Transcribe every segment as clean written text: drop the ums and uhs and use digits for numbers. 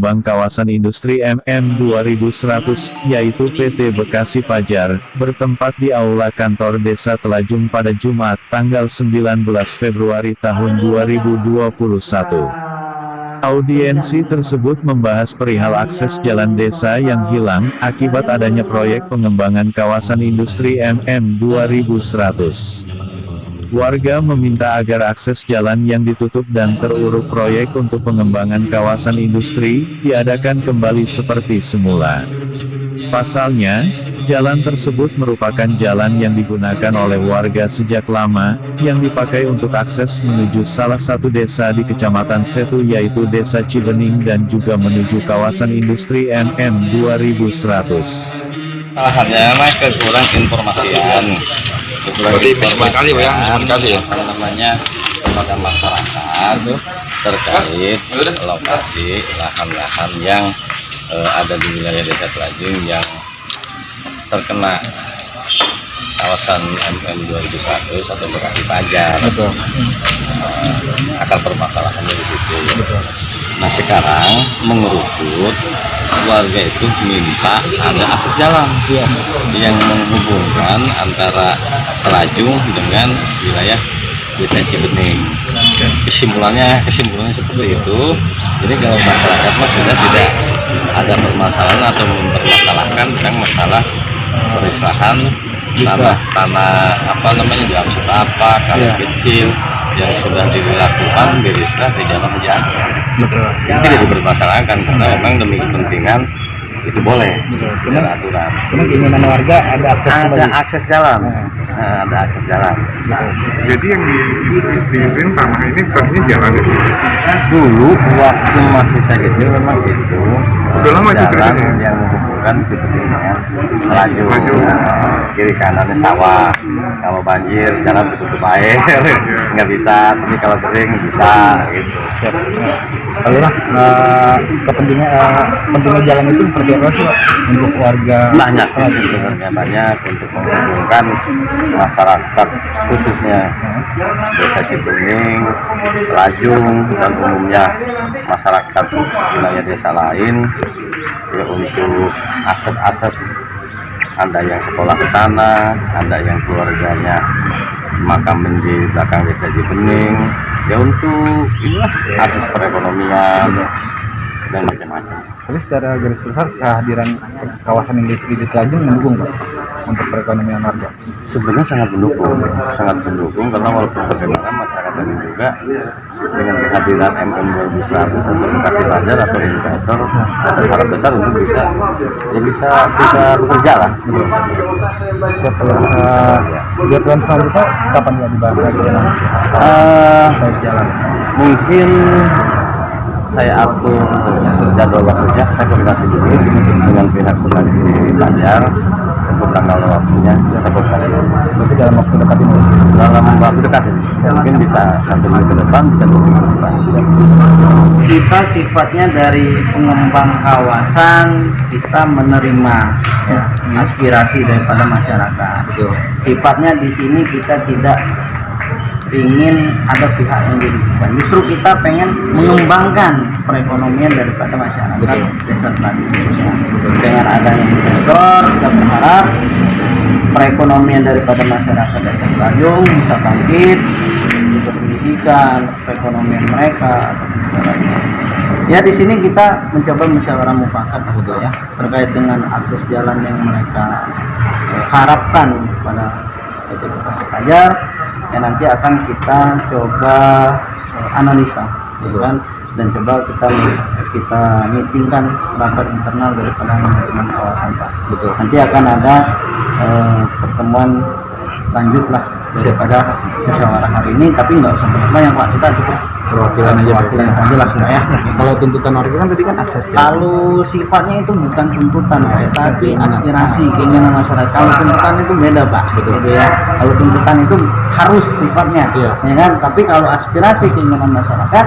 Bank Kawasan Industri MM 2100, yaitu PT Bekasi Pajar, bertempat di Aula Kantor Desa Telajung pada Jumat, tanggal 19 Februari tahun 2021. Audiensi tersebut membahas perihal akses jalan desa yang hilang, akibat adanya proyek pengembangan kawasan industri MM 2100. Warga meminta agar akses jalan yang ditutup dan teruruk proyek untuk pengembangan kawasan industri, diadakan kembali seperti semula. Pasalnya, jalan tersebut merupakan jalan yang digunakan oleh warga sejak lama, yang dipakai untuk akses menuju salah satu desa di Kecamatan Setu yaitu Desa Cibening dan juga menuju kawasan industri MM 2100. Hanya kurang informasian. Berarti miskomunikasi Pak ya, miskomunikasi ya? Namanya kepada masyarakat terkait lokasi lahan-lahan yang ada di wilayah Desa Telajung yang terkena kawasan MM 2100 atau Bekasi Pajar. Betul. Akar permasalahannya di situ. Nah sekarang mengerucut, warga itu minta ada akses jalan yang menghubungkan antara Telajung dengan wilayah Desa Cibening. Kesimpulannya seperti itu. Jadi kalau masyarakat sudah tidak ada permasalahan atau mempermasalahkan tentang masalah perislahan tanah apa namanya dalam apa kalau kecil yang sudah dilakukan berislah di jalan jalan. Ini tidak dipermasalahkan karena memang demi kepentingan itu boleh. Benar aturan. Keinginan warga ada akses jalan. Ada akses jalan. Jadi yang di tanah ini tadinya jalan itu. Dulu waktu masih saya kecil memang itu Sudah lama itu jalan ceritanya? yang menghubungkan Cibening Telajung. Kiri kanannya sawah. Kalau banjir jalan ditutup air, nggak bisa. Tapi kalau kering bisa gitu. Kalau pentingnya jalan itu seperti apa sih Pak? Untuk warga Banyak sih sebenarnya, banyak untuk menghubungkan masyarakat khususnya Desa Cibening, Telajung dan umumnya masyarakat wilayah desa lain ya, untuk akses ada yang sekolah ke sana, ada yang keluarganya makamin di belakang Desa Cibening ya, untuk inilah akses perekonomian dan macam-macam. Tapi secara garis besar kehadiran kawasan industri di Telajung mendukung Pak untuk perekonomian warga. Sebenarnya sangat mendukung karena walaupun bagaimana masyarakat ini juga dengan kehadiran MM 2100 atau Bekasi Pajar atau investor saya berharap besar untuk bisa bekerja lah. Jadwal selanjutnya kapan ya dibahas lagi jalan? Mungkin saya atur jadwal waktunya, saya koordinasi dulu dengan pihak Bekasi Pajar untuk tanggal waktunya, saya koordinasi. Berarti dalam waktu dekat ini? Dalam waktu dekat ini, mungkin bisa 1 minggu ke depan, bisa 2 minggu ke depan. Kita sifatnya dari pengembang kawasan, kita menerima aspirasi daripada masyarakat. Betul. Sifatnya di sini kita tidak ingin ada pihak yang dirugikan. Justru kita pengen mengembangkan perekonomian daripada masyarakat Desa Telajung. Dengan adanya investor, kita berharap perekonomian daripada masyarakat Desa Telajung bisa bangkit untuk pendidikan, perekonomian mereka atau sebagainya. Ya di sini kita mencoba musyawarah mufakat ya terkait dengan akses jalan yang mereka harapkan pada PT Bekasi Pajar. Ya nanti akan kita coba analisa, ya kan? Dan coba kita meetingkan rapat internal daripada manajemen kawasan Pak. Betul. Nanti akan ada pertemuan lanjut lah daripada musyawarah hari ini, tapi nggak usah banyak Pak, kita cukup Perwakilan aja lah Pak ya. Kalau tuntutan warga kan tadi kan akses jalan. Kalau sifatnya itu bukan tuntutan Pak ya, tapi aspirasi keinginan masyarakat. Kalau tuntutan itu beda Pak, gitu ya. Kalau tuntutan itu harus sifatnya, ya kan. Tapi kalau aspirasi keinginan masyarakat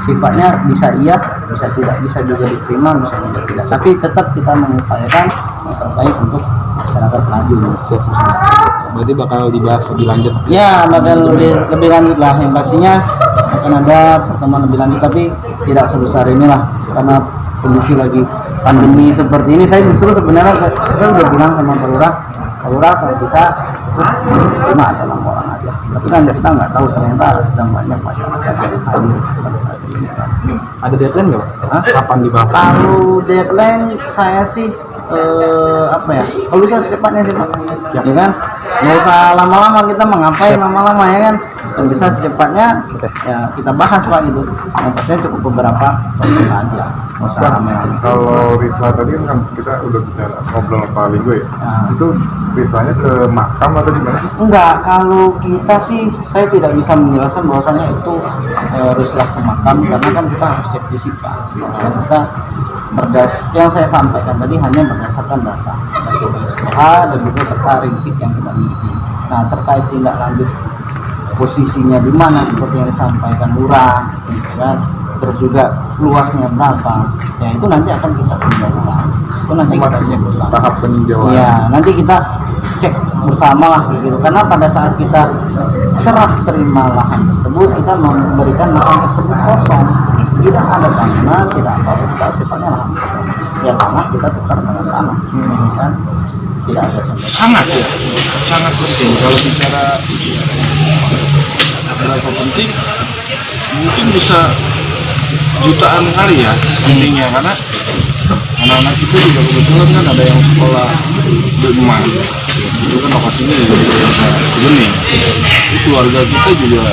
sifatnya bisa iya, bisa tidak, bisa juga diterima, bisa juga tidak. Tapi tetap kita mengupayakan yang terbaik untuk masyarakat Telajung. Berarti bakal dibahas lebih lanjut. Ya, bakal lebih lanjut lah. Yang pastinya akan ada pertemuan lebih lanjut, tapi tidak sebesar inilah karena kondisi lagi pandemi seperti ini. Saya justru sebenarnya saya udah bilang sama Pak Lurah kalau bisa 5 atau 6 orang aja, tapi kan kita nggak tahu ternyata sedang banyak masyarakat yang hadir pada saat ini. Ada deadline nggak Pak? Kapan dibahas? Kalau deadline saya sih apa ya? Kalau bisa secepatnya sih Pak. Ya kan? Nggak usah lama-lama kita mengapain lama-lama ya kan? Kalau bisa secepatnya ya kita bahas Pak gitu. Yang pastinya cukup beberapa topik aja. Nggak usah ramai-ramai. Kalau Risla tadi kan kita udah bicara ngobrol sama Pak Linggo ya. Nah. Itu Rislanya ke makam atau gimana sih? Enggak, kalau kita sih saya tidak bisa menjelaskan bahwasanya itu rislah ke makam karena kan kita harus cek fisik Pak. Dan kita yang saya sampaikan tadi hanya berdasarkan data dari BPSPH dan juga serta rincian yang kita miliki. Nah, terkait tindak lanjut posisinya di mana seperti yang disampaikan Lurah, kan? Terus juga luasnya berapa, ya itu nanti akan kita tinjau ulang. Itu nanti kita cek ulang. Tahap peninjauan. Ya, nanti kita cek bersama lah gitu. Karena pada saat kita serah terima lahan tersebut, kita memberikan lahan tersebut kosong, tidak ada bangunan, tidak apa-apa, kita sifatnya lahan kosong. Ya tanah kita tukar dengan tanah, kan? Tidak ada Sangat ya, sangat penting. Kalau bicara berapa penting, mungkin bisa jutaan kali ya pentingnya, karena anak-anak kita juga kebetulan kan ada yang sekolah di Emang, itu kan lokasinya juga di desa Cibening. Itu keluarga kita juga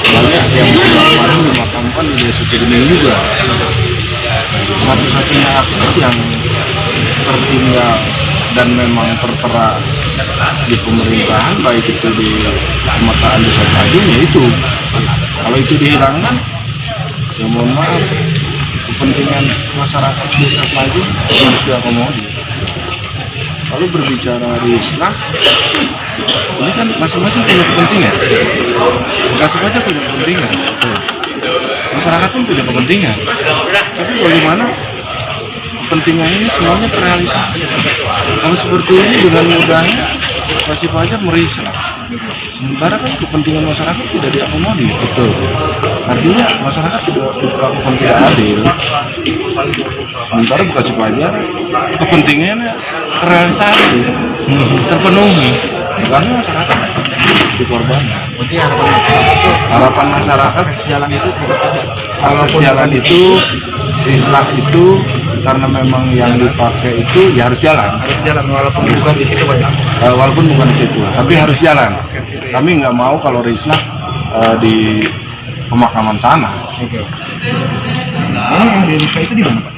banyak yang kemarin dimakamkan di desa Cibening juga. Satu-satunya akses yang tertinggal dan memang tertera di pemerintahan, baik itu di pemetaan desa Tanjung, ya itu. Kalau itu dihilangkan, ya mohon maaf, kepentingan masyarakat desa Tanjung harus diakomodir. Lalu berbicara rislah, ini kan masing-masing punya kepentingan, nggak sengaja punya kepentingan, masyarakat pun punya kepentingan, tapi bagaimana kepentingan ini semuanya terrealisasi? Kalau seperti ini dengan mudahnya wajib pajak merislah, sementara kan kepentingan masyarakat tidak diakomodir. Betul. Artinya masyarakat tidak diperlakukan tidak adil, sementara wajib pajak kepentingannya terrealisasi, terpenuhi, karena masyarakat dikorbankan. Jadi Harapan masyarakat jalan itu akses jalan itu, rislah itu, karena memang yang dipakai itu ya harus jalan. walaupun bukan di situ banyak. Walaupun bukan di situ, tapi harus jalan. Kami nggak mau kalau rislah di pemakaman sana. Oke. Ini yang di desa itu di mana Pak?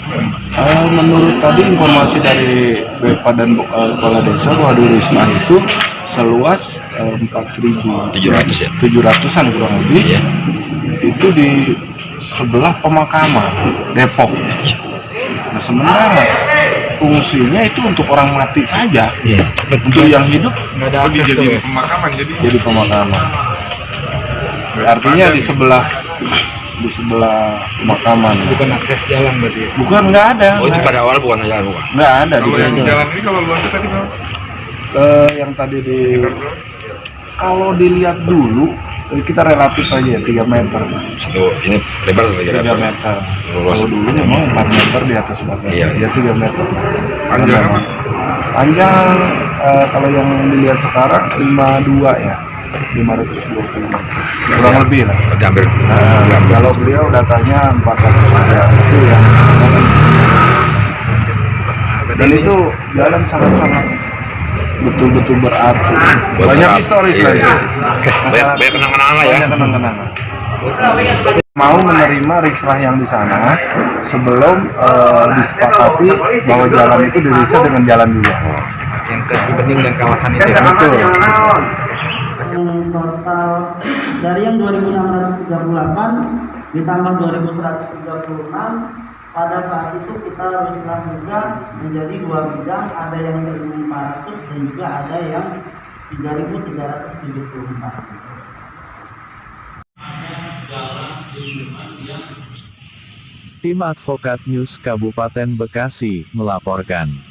Menurut tadi informasi dari Bepa dan Kepala Desa bahwa di rislah itu seluas 4.700-an kurang lebih. Iya. Itu di sebelah pemakaman Depok. Nah, sementara fungsinya itu untuk orang mati saja. Iya. Untuk yang hidup Nggak ada akses Jadi tuh. pemakaman jadi pemakaman. Artinya di sebelah pemakaman. Bukan akses jalan berarti. Bukan, nggak ada. Oh, itu pada awal bukan jalan bukan. Nggak ada di Kalau yang sana. jalan ini kalau luasnya tadi berapa? Yang tadi kalau dilihat dulu kita relatif aja ya 3 meter. Satu ini lebar atau 3 lebar? meter. Luas Kalau dulu panjang. memang 4 meter di atas batas. Iya. Ya 3 meter. Panjangnya Memang. Panjang kalau yang dilihat sekarang 52 ya. 520 kurang lebih lah. Berarti hampir. Kalau beliau datanya 400 saja, itu yang dan itu jalan sangat-sangat betul-betul beratur. Banyak historis Iya, lagi. iya. Banyak kenang-kenangan lah ya. Banyak kenang-kenangan. Mau menerima rislah yang di sana sebelum disepakati bahwa jalan itu dirisah dengan jalan juga. Yang ke Cibening dan kawasan itu. Betul. Total dari yang 2.638 ditambah 2.136, pada saat itu kita rislah juga menjadi 2 bidang, ada yang 1.400 dan juga ada yang 3.374. Tim Advokat News Kabupaten Bekasi melaporkan.